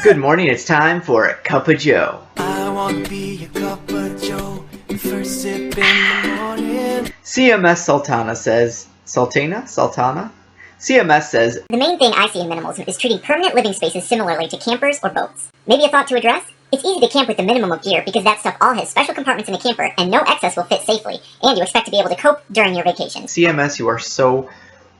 Good morning, it's time for a cup of joe. I want to be a cup of joe, the first sip in the morning. CMS Sultana? CMS says, The main thing I see in minimalism is treating permanent living spaces similarly to campers or boats. Maybe a thought to address? It's easy to camp with the minimum of gear because that stuff all has special compartments in the camper and no excess will fit safely, and you expect to be able to cope during your vacation. CMS, you are so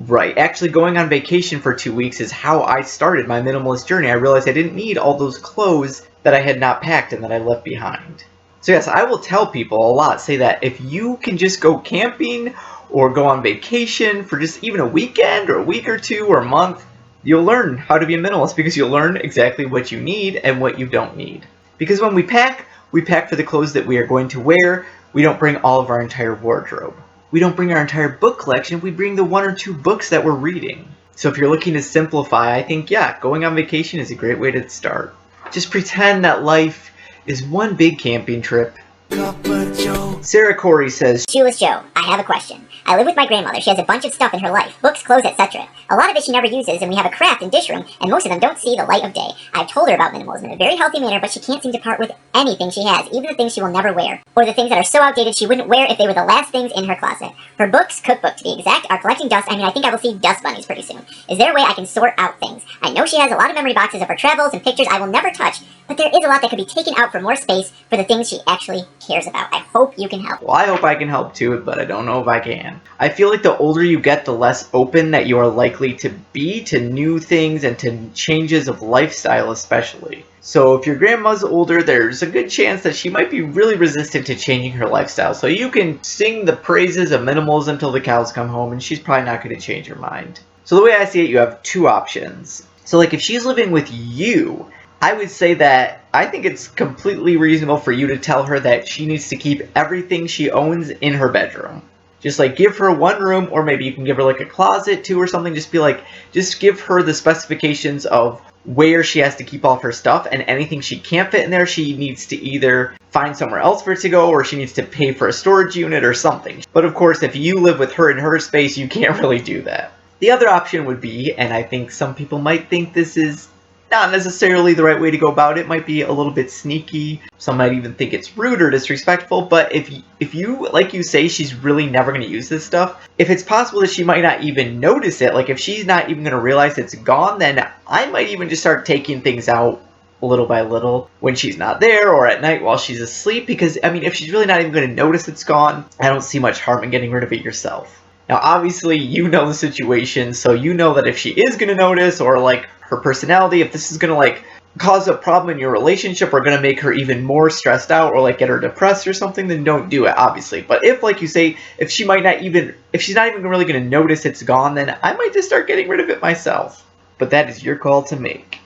right. Actually, going on vacation for 2 weeks is how I started my minimalist journey. I realized I didn't need all those clothes that I had not packed and that I left behind. So yes, I will tell people a lot, say that if you can just go camping or go on vacation for just even a weekend or a week or two or a month, you'll learn how to be a minimalist because you'll learn exactly what you need and what you don't need. Because when we pack for the clothes that we are going to wear. We don't bring all of our entire wardrobe. We don't bring our entire book collection, we bring the 1 or 2 books that we're reading. So if you're looking to simplify, I think, yeah, going on vacation is a great way to start. Just pretend that life is one big camping trip. Cup of joe. Sarah Corey says, Shoeless Joe, I have a question. I live with my grandmother. She has a bunch of stuff in her life, books, clothes, etc. A lot of it she never uses, and we have a craft and dish room, and most of them don't see the light of day. I've told her about minimalism in a very healthy manner, but she can't seem to part with anything she has, even the things she will never wear, or the things that are so outdated she wouldn't wear if they were the last things in her closet. Her books, cookbook to be exact, are collecting dust. I think I will see dust bunnies pretty soon. Is there a way I can sort out things? I know she has a lot of memory boxes of her travels and pictures I will never touch, but there is a lot that could be taken out for more space for the things she actually cares about. I hope you can help. well, I hope I can help too, but I don't know if I can. I feel like the older you get, the less open that you are likely to be to new things and to changes of lifestyle especially. So if your grandma's older, there's a good chance that she might be really resistant to changing her lifestyle. So you can sing the praises of minimalism till the cows come home and she's probably not going to change her mind. So the way I see it, you have 2 options. So like if she's living with you, I would say that I think it's completely reasonable for you to tell her that she needs to keep everything she owns in her bedroom. Just like give her one room, or maybe you can give her like a closet too or something. Just be like, just give her the specifications of where she has to keep all of her stuff, and anything she can't fit in there, she needs to either find somewhere else for it to go, or she needs to pay for a storage unit or something. But of course, if you live with her in her space, you can't really do that. The other option would be, and I think some people might think this is not necessarily the right way to go about it, might be a little bit sneaky, some might even think it's rude or disrespectful, but if you, like you say, she's really never going to use this stuff, if it's possible that she might not even notice it, like if she's not even going to realize it's gone, then I might even just start taking things out little by little when she's not there or at night while she's asleep, because if she's really not even going to notice it's gone, I don't see much harm in getting rid of it yourself. Now obviously you know the situation, so you know that if she is going to notice, or like her personality, if this is going to like cause a problem in your relationship or going to make her even more stressed out or like get her depressed or something, then don't do it, obviously. But if, like you say, if she's not even really going to notice it's gone, then I might just start getting rid of it myself. But that is your call to make.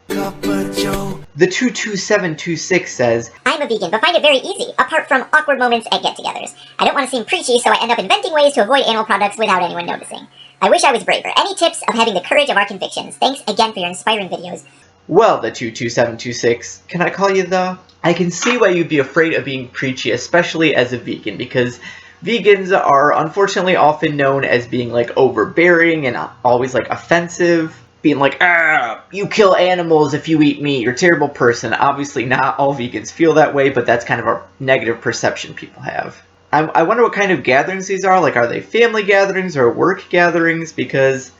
Cup of joe. The 22726 says, I'm a vegan, but find it very easy, apart from awkward moments at get-togethers. I don't want to seem preachy, so I end up inventing ways to avoid animal products without anyone noticing. I wish I was braver. Any tips of having the courage of our convictions? Thanks again for your inspiring videos. well, the 22726, can I call you the? I can see why you'd be afraid of being preachy, especially as a vegan, because vegans are unfortunately often known as being like overbearing and always like offensive. Being like, you kill animals if you eat meat, you're a terrible person. Obviously not all vegans feel that way, but that's kind of a negative perception people have. I wonder what kind of gatherings these are. Like, are they family gatherings or work gatherings? Because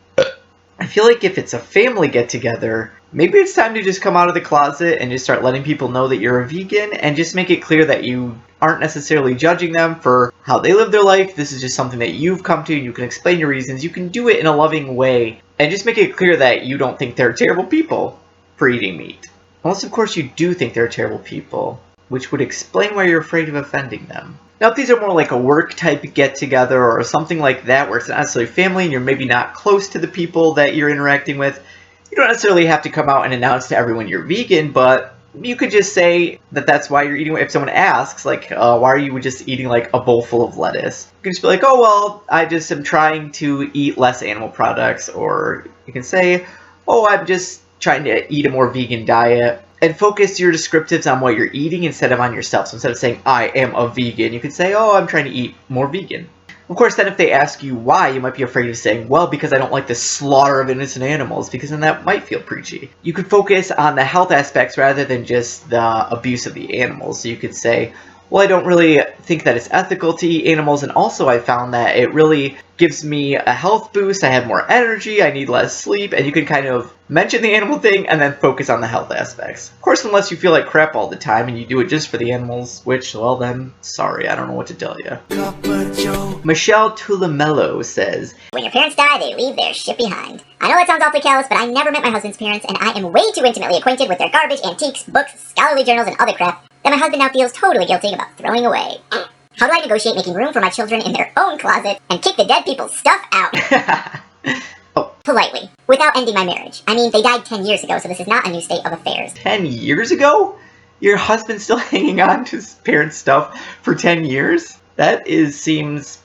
I feel like if it's a family get-together, maybe it's time to just come out of the closet and just start letting people know that you're a vegan, and just make it clear that you aren't necessarily judging them for how they live their life. This is just something that you've come to, and you can explain your reasons. You can do it in a loving way, and just make it clear that you don't think they're terrible people for eating meat. Unless, of course, you do think they're terrible people, which would explain why you're afraid of offending them. Now, if these are more like a work-type get-together or something like that, where it's not necessarily family and you're maybe not close to the people that you're interacting with, you don't necessarily have to come out and announce to everyone you're vegan, but you could just say that that's why you're eating. If someone asks, like, why are you just eating like a bowl full of lettuce? You can just be like, oh, well, I just am trying to eat less animal products. Or you can say, oh, I'm just trying to eat a more vegan diet. And focus your descriptives on what you're eating instead of on yourself. So instead of saying, I am a vegan, you could say, oh, I'm trying to eat more vegan. Of course, then if they ask you why, you might be afraid of saying, well, because I don't like the slaughter of innocent animals, because then that might feel preachy. You could focus on the health aspects rather than just the abuse of the animals. So you could say, well, I don't really think that it's ethical to eat animals, and also I found that it really gives me a health boost, I have more energy, I need less sleep, and you can kind of mention the animal thing and then focus on the health aspects. Of course, unless you feel like crap all the time and you do it just for the animals, which, well then, sorry, I don't know what to tell you. Cup of Joe. Michelle Tulamello says, When your parents die, they leave their shit behind. I know that sounds awfully callous, but I never met my husband's parents, and I am way too intimately acquainted with their garbage, antiques, books, scholarly journals, and other crap that my husband now feels totally guilty about throwing away. How do I negotiate making room for my children in their own closet and kick the dead people's stuff out? Politely, without ending my marriage. I mean, they died 10 years ago, so this is not a new state of affairs. 10 years ago? Your husband's still hanging on to his parents' stuff for 10 years? That seems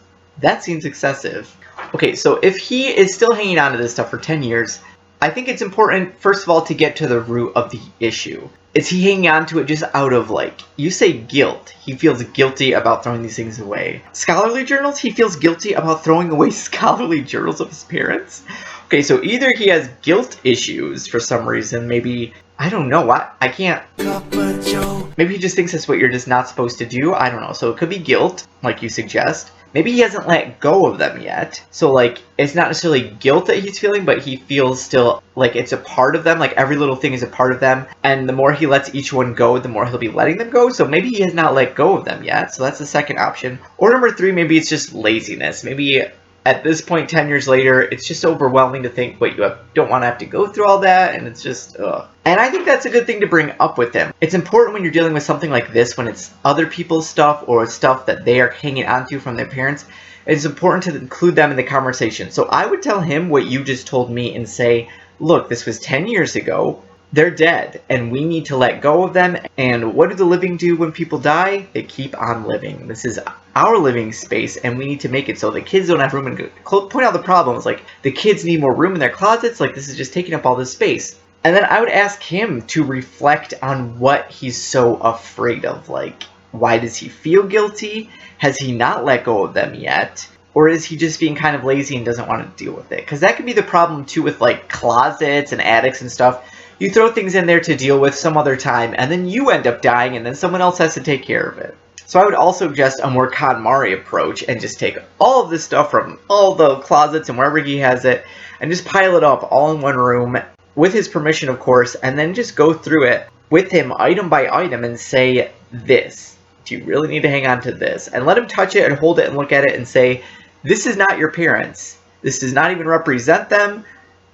excessive. Okay, so if he is still hanging on to this stuff for 10 years, I think it's important, first of all, to get to the root of the issue. Is he hanging on to it just out of, like, you say guilt. He feels guilty about throwing these things away. Scholarly journals? He feels guilty about throwing away scholarly journals of his parents? Okay, so either he has guilt issues for some reason, maybe, I don't know, I can't, Cup of Joe. maybe he just thinks that's what you're just not supposed to do, I don't know. So it could be guilt, like you suggest. Maybe he hasn't let go of them yet. So, like, it's not necessarily guilt that he's feeling, but he feels still like it's a part of them. Like, every little thing is a part of them. And the more he lets each one go, the more he'll be letting them go. So maybe he has not let go of them yet. So that's the second option. Or number three, maybe it's just laziness. Maybe at this point, 10 years later, it's just overwhelming to think, wait, don't want to have to go through all that, and it's just, ugh. And I think that's a good thing to bring up with him. It's important when you're dealing with something like this, when it's other people's stuff or stuff that they are hanging onto from their parents, it's important to include them in the conversation. So I would tell him what you just told me and say, look, this was 10 years ago. They're dead, and we need to let go of them. And what do the living do when people die? They keep on living. This is our living space, and we need to make it so the kids don't have room. And point out the problems, like the kids need more room in their closets. Like, this is just taking up all this space. And then I would ask him to reflect on what he's so afraid of. Like, why does he feel guilty? Has he not let go of them yet? Or is he just being kind of lazy and doesn't want to deal with it? Because that could be the problem too with like closets and attics and stuff. You throw things in there to deal with some other time, and then you end up dying, and then someone else has to take care of it. So I would also suggest a more KonMari approach and just take all of this stuff from all the closets and wherever he has it, and just pile it up all in one room, with his permission, of course, and then just go through it with him item by item and say, this. Do you really need to hang on to this? And let him touch it and hold it and look at it and say, this is not your parents. This does not even represent them.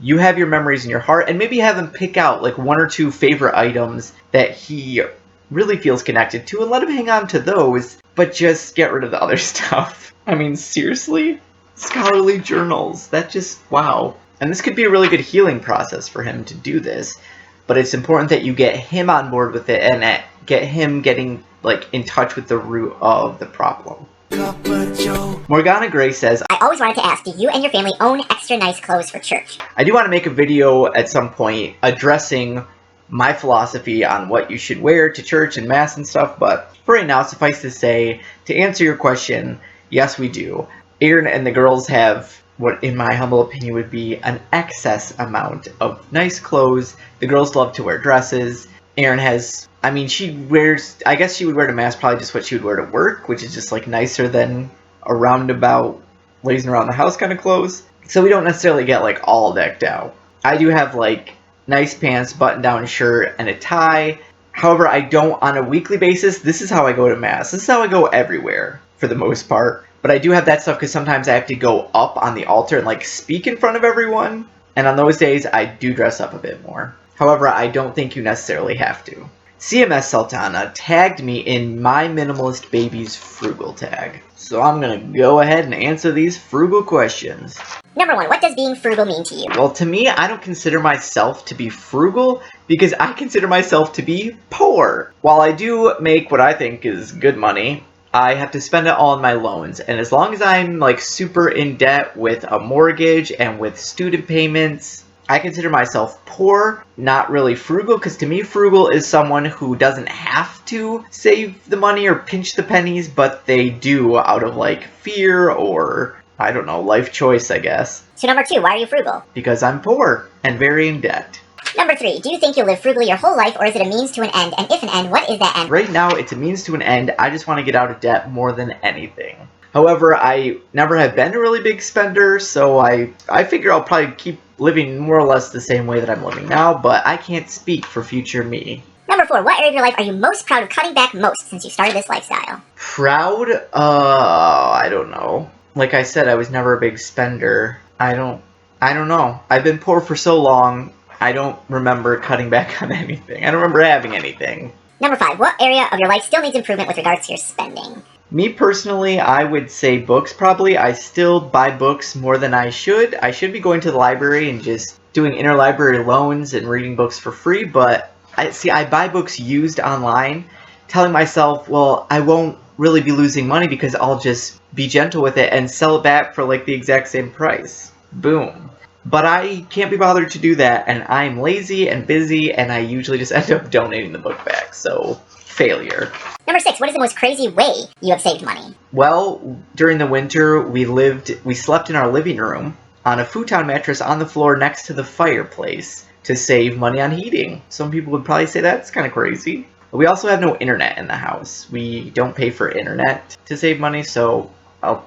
You have your memories in your heart, and maybe have him pick out like one or two favorite items that he really feels connected to and let him hang on to those, but just get rid of the other stuff. I mean, seriously? Scholarly journals. That just, wow. And this could be a really good healing process for him to do this, but it's important that you get him on board with it and get him getting like in touch with the root of the problem. Cup of Joe. Morgana Gray says, I always wanted to ask, do you and your family own extra nice clothes for church? I do want to make a video at some point addressing my philosophy on what you should wear to church and mass and stuff, but for right now, suffice to say, to answer your question, yes, we do. Aaron and the girls have what, in my humble opinion, would be an excess amount of nice clothes. The girls love to wear dresses. Aaron has, I mean, she wears, I guess she would wear to mass probably just what she would wear to work, which is just like nicer than a roundabout, lazing around the house kind of clothes. So we don't necessarily get like all decked out. I do have like nice pants, button-down shirt, and a tie. However, I don't on a weekly basis. This is how I go to mass. This is how I go everywhere for the most part. But I do have that stuff because sometimes I have to go up on the altar and like speak in front of everyone. And on those days, I do dress up a bit more. However, I don't think you necessarily have to. CMS Sultana tagged me in my minimalist baby's frugal tag. So I'm going to go ahead and answer these frugal questions. Number 1, what does being frugal mean to you? Well, to me, I don't consider myself to be frugal because I consider myself to be poor. While I do make what I think is good money, I have to spend it all on my loans. And as long as I'm like super in debt with a mortgage and with student payments, I consider myself poor, not really frugal, because to me frugal is someone who doesn't have to save the money or pinch the pennies, but they do out of like fear or, I don't know, life choice, I guess. So number 2, why are you frugal? Because I'm poor and very in debt. Number 3, do you think you'll live frugally your whole life, or is it a means to an end? And if an end, what is that end? Right now, it's a means to an end. I just want to get out of debt more than anything. However, I never have been a really big spender, so I figure I'll probably keep living more or less the same way that I'm living now, but I can't speak for future me. Number 4, what area of your life are you most proud of cutting back most since you started this lifestyle? Proud? I don't know. Like I said, I was never a big spender. I don't know. I've been poor for so long, I don't remember cutting back on anything. I don't remember having anything. Number 5, what area of your life still needs improvement with regards to your spending? Me personally, I would say books probably. I still buy books more than I should. I should be going to the library and just doing interlibrary loans and reading books for free, but I buy books used online, telling myself, well, I won't really be losing money because I'll just be gentle with it and sell it back for like the exact same price. Boom. But I can't be bothered to do that, and I'm lazy and busy, and I usually just end up donating the book back, so failure. Number 6, what is the most crazy way you have saved money? Well, during the winter, we slept in our living room on a futon mattress on the floor next to the fireplace to save money on heating. Some people would probably say that's kind of crazy. We also have no internet in the house. We don't pay for internet to save money, so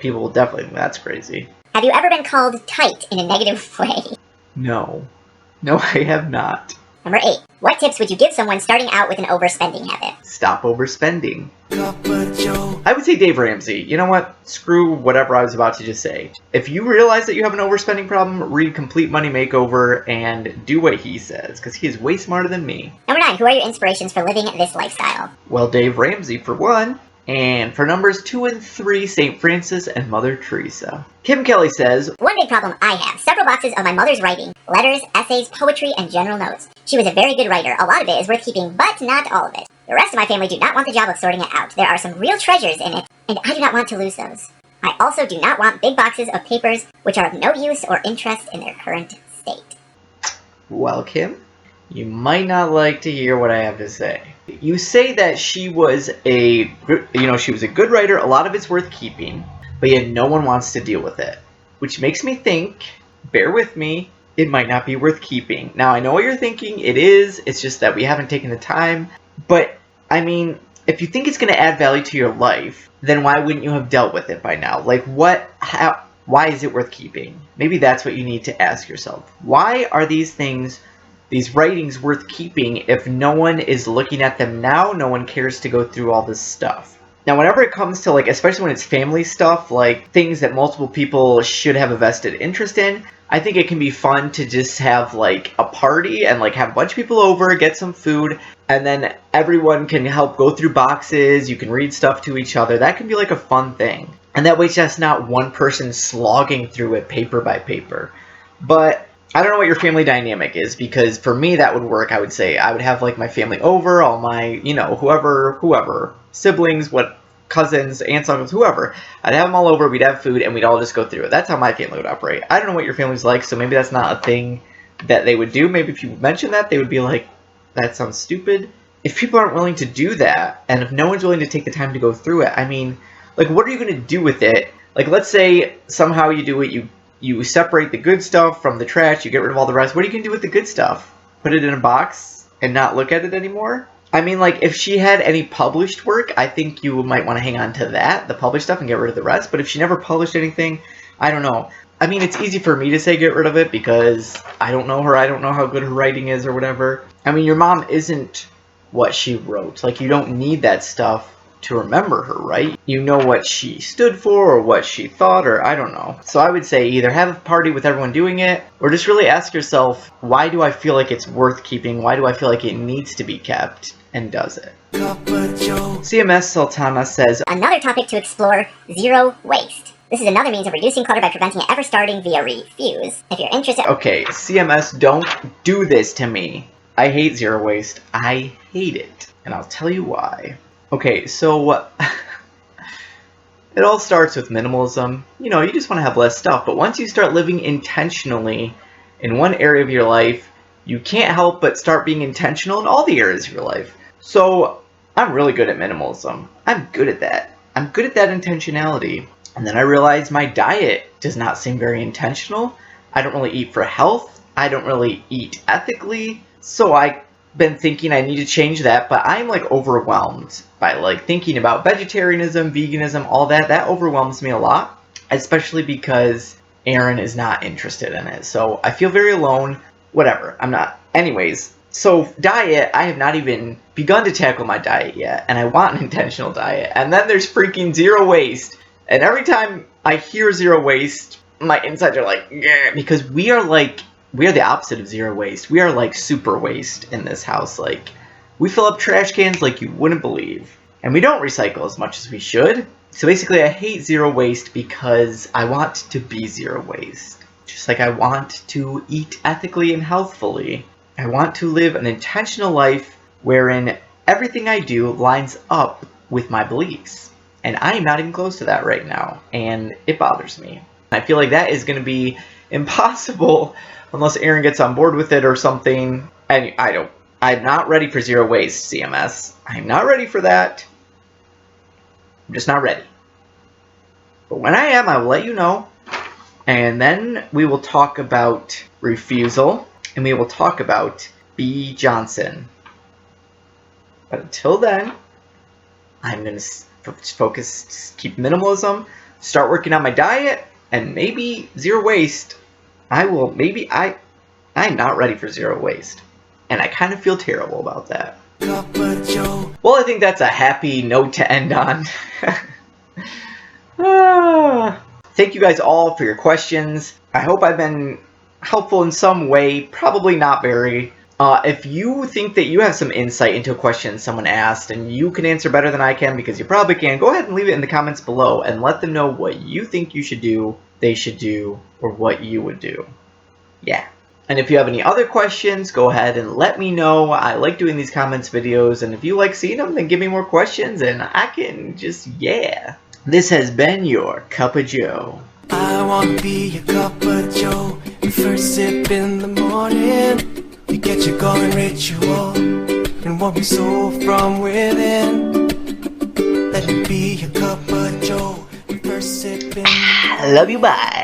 people will definitely think that's crazy. Have you ever been called tight in a negative way? No. No, I have not. Number 8, what tips would you give someone starting out with an overspending habit? Stop overspending. Cup of Joe. I would say Dave Ramsey. You know what? Screw whatever I was about to just say. If you realize that you have an overspending problem, read Complete Money Makeover and do what he says, because he is way smarter than me. Number 9, who are your inspirations for living this lifestyle? Well, Dave Ramsey for one. And for numbers 2 and 3, St. Francis and Mother Teresa. Kim Kelly says, one big problem I have, several boxes of my mother's writing, letters, essays, poetry, and general notes. She was a very good writer. A lot of it is worth keeping, but not all of it. The rest of my family do not want the job of sorting it out. There are some real treasures in it, and I do not want to lose those. I also do not want big boxes of papers which are of no use or interest in their current state. well, Kim, you might not like to hear what I have to say. You say that she was a good writer, a lot of it's worth keeping, but yet no one wants to deal with it. Which makes me think, bear with me, it might not be worth keeping. Now, I know what you're thinking, it is, it's just that we haven't taken the time, but, I mean, if you think it's going to add value to your life, then why wouldn't you have dealt with it by now? Like, why is it worth keeping? Maybe that's what you need to ask yourself. Why are these writings worth keeping if no one is looking at them now, no one cares to go through all this stuff? Now, whenever it comes to, like, especially when it's family stuff, like things that multiple people should have a vested interest in, I think it can be fun to just have, like, a party and, like, have a bunch of people over, get some food, and then everyone can help go through boxes, you can read stuff to each other. That can be, like, a fun thing. And that way it's just not one person slogging through it paper by paper. But I don't know what your family dynamic is, because for me that would work. I would say I would have, like, my family over, all my, whoever, siblings, cousins, aunts, uncles, whoever. I'd have them all over, we'd have food, and we'd all just go through it. That's how my family would operate. I don't know what your family's like, so maybe that's not a thing that they would do. Maybe if you mention that, they would be like, that sounds stupid. If people aren't willing to do that, and if no one's willing to take the time to go through it, I mean, like, what are you going to do with it? Like, let's say somehow you do it, you separate the good stuff from the trash, you get rid of all the rest. What are you going to do with the good stuff? Put it in a box and not look at it anymore? I mean, like, if she had any published work, I think you might want to hang on to that, the published stuff, and get rid of the rest. But if she never published anything, I don't know. I mean, it's easy for me to say get rid of it because I don't know her, I don't know how good her writing is or whatever. I mean, your mom isn't what she wrote. Like, you don't need that stuff to remember her, right? You know what she stood for or what she thought, or I don't know. So I would say either have a party with everyone doing it, or just really ask yourself, why do I feel like it's worth keeping? Why do I feel like it needs to be kept? And does it? Cup of Joe. CMS Sultana says, Another topic to explore, zero waste. This is another means of reducing clutter by preventing it ever starting via refuse. If you're interested... okay, CMS, don't do this to me. I hate zero waste. I hate it. And I'll tell you why. Okay, so it all starts with minimalism. You know, you just want to have less stuff, but once you start living intentionally in one area of your life, you can't help but start being intentional in all the areas of your life. So I'm really good at minimalism. I'm good at that. I'm good at that intentionality. And then I realized my diet does not seem very intentional. I don't really eat for health. I don't really eat ethically. So I've been thinking I need to change that, but I'm like overwhelmed by like thinking about vegetarianism, veganism, all that. That overwhelms me a lot, especially because Aaron is not interested in it. So I feel very alone. Whatever, I'm not. Anyways, so diet, I have not even begun to tackle my diet yet, and I want an intentional diet. And then there's freaking zero waste. And every time I hear zero waste, my insides are like, yeah, because we are the opposite of zero waste. We are like super waste in this house. Like, we fill up trash cans like you wouldn't believe. And we don't recycle as much as we should. So basically, I hate zero waste because I want to be zero waste. Just like I want to eat ethically and healthfully. I want to live an intentional life wherein everything I do lines up with my beliefs. And I am not even close to that right now. And it bothers me. I feel like that is going to be impossible unless Aaron gets on board with it or something. And I'm not ready for zero waste, CMS. I'm not ready for that. I'm just not ready. But when I am, I will let you know. And then we will talk about refusal. And we will talk about B. Johnson. But until then, I'm going to focus, keep minimalism, start working on my diet, and maybe zero waste. I'm not ready for zero waste. And I kind of feel terrible about that. Well, I think that's a happy note to end on. Thank you guys all for your questions. I hope I've been helpful in some way. Probably not very. If you think that you have some insight into a question someone asked and you can answer better than I can, because you probably can, go ahead and leave it in the comments below and let them know what you think you should do, they should do, or what you would do. Yeah. And if you have any other questions, go ahead and let me know. I like doing these comments videos, and if you like seeing them, then give me more questions and I can just, yeah. This has been your Cup of Joe. I wanna be your cup of joe. Your first sip in the morning. You get your going ritual and what we soul from within. Let me be your cup of joe. Your first sip in the morning. I love you, bye.